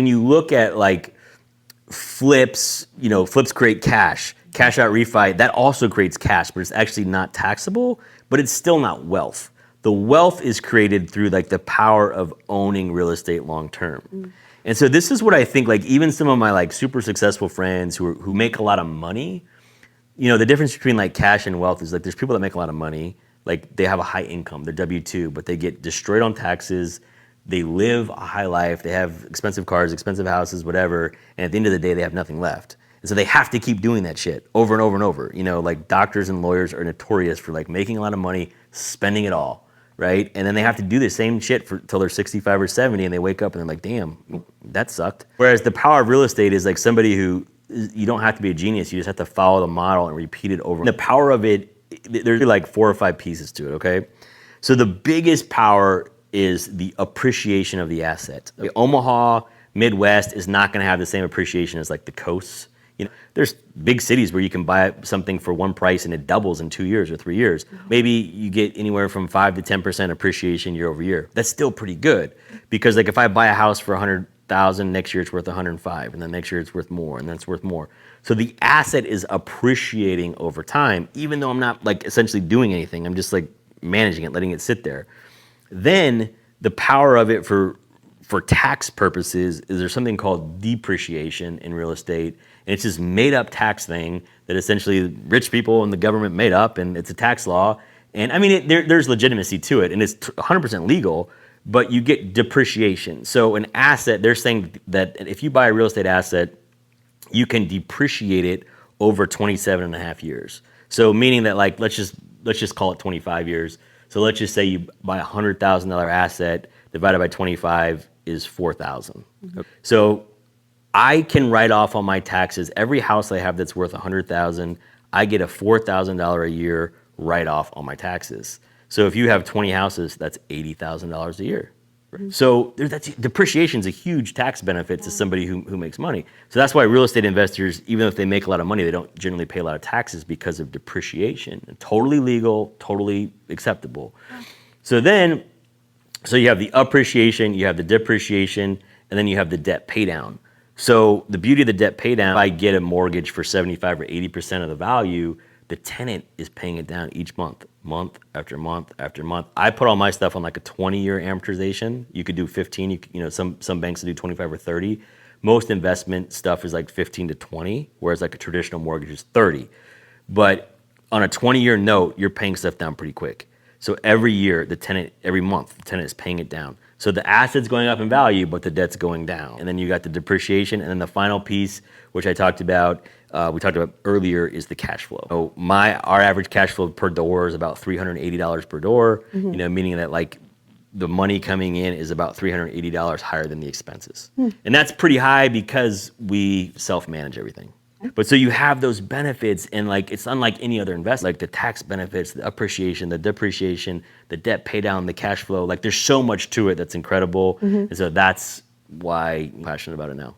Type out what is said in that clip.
When you look at like flips, flips create cash. Cash out refi, that also creates cash, but it's actually not taxable, but it's still not wealth. The wealth is created through like the power of owning real estate long term. And so this is what I think, like even some of my like super successful friends who make a lot of money, the difference between like cash and wealth is like there's people that make a lot of money, like they have a high income, they're W-2, but they get destroyed on taxes. They live a high life, they have expensive cars, expensive houses, whatever, and at the end of the day, they have nothing left. And so they have to keep doing that shit over and over and over. Like doctors and lawyers are notorious for like making a lot of money, spending it all, right? And then they have to do the same shit till they're 65 or 70, and they wake up and they're like, damn, that sucked. Whereas the power of real estate is like somebody who, you don't have to be a genius, you just have to follow the model and repeat it over. The power of it, there's like 4 or 5 pieces to it, okay? So the biggest power is the appreciation of the asset. The Omaha, Midwest is not gonna have the same appreciation as like the coasts. There's big cities where you can buy something for one price and it doubles in 2 years or 3 years. Maybe you get anywhere from 5 to 10% appreciation year over year. That's still pretty good because like if I buy a house for 100,000, next year it's worth 105, and then next year it's worth more, and then it's worth more. So the asset is appreciating over time, even though I'm not like essentially doing anything. I'm just like managing it, letting it sit there. Then the power of it for tax purposes is there's something called depreciation in real estate. And it's this made up tax thing that essentially rich people and the government made up, and it's a tax law. And I mean, there's legitimacy to it, and it's 100% legal, but you get depreciation. So an asset, they're saying that if you buy a real estate asset, you can depreciate it over 27 and a half years. So meaning that like, let's just call it 25 years. So let's just say you buy a $100,000 asset divided by 25 is 4,000. So I can write off on my taxes every house I have that's worth 100,000. I get a $4,000 a year write off on my taxes. So if you have 20 houses, that's $80,000 a year. So depreciation is a huge tax benefit to somebody who makes money. So that's why real estate investors, even if they make a lot of money, they don't generally pay a lot of taxes because of depreciation. Totally legal, totally acceptable. So you have the appreciation, you have the depreciation, and then you have the debt pay down. So the beauty of the debt pay down, if I get a mortgage for 75 or 80% of the value, the tenant is paying it down each month after month after month. I put all my stuff on like a 20-year amortization. You could do 15, some banks do 25 or 30. Most investment stuff is like 15 to 20, whereas like a traditional mortgage is 30. But on a 20-year note, you're paying stuff down pretty quick. So every month, the tenant is paying it down. So the asset's going up in value, but the debt's going down. And then you got the depreciation. And then the final piece, which we talked about earlier, is the cash flow. So our average cash flow per door is about $380 per door, meaning that like the money coming in is about $380 higher than the expenses. And that's pretty high because we self-manage everything. But so you have those benefits, and like it's unlike any other investment, like the tax benefits, the appreciation, the depreciation, the debt pay down, the cash flow. Like there's so much to it that's incredible. And so that's why I'm passionate about it now.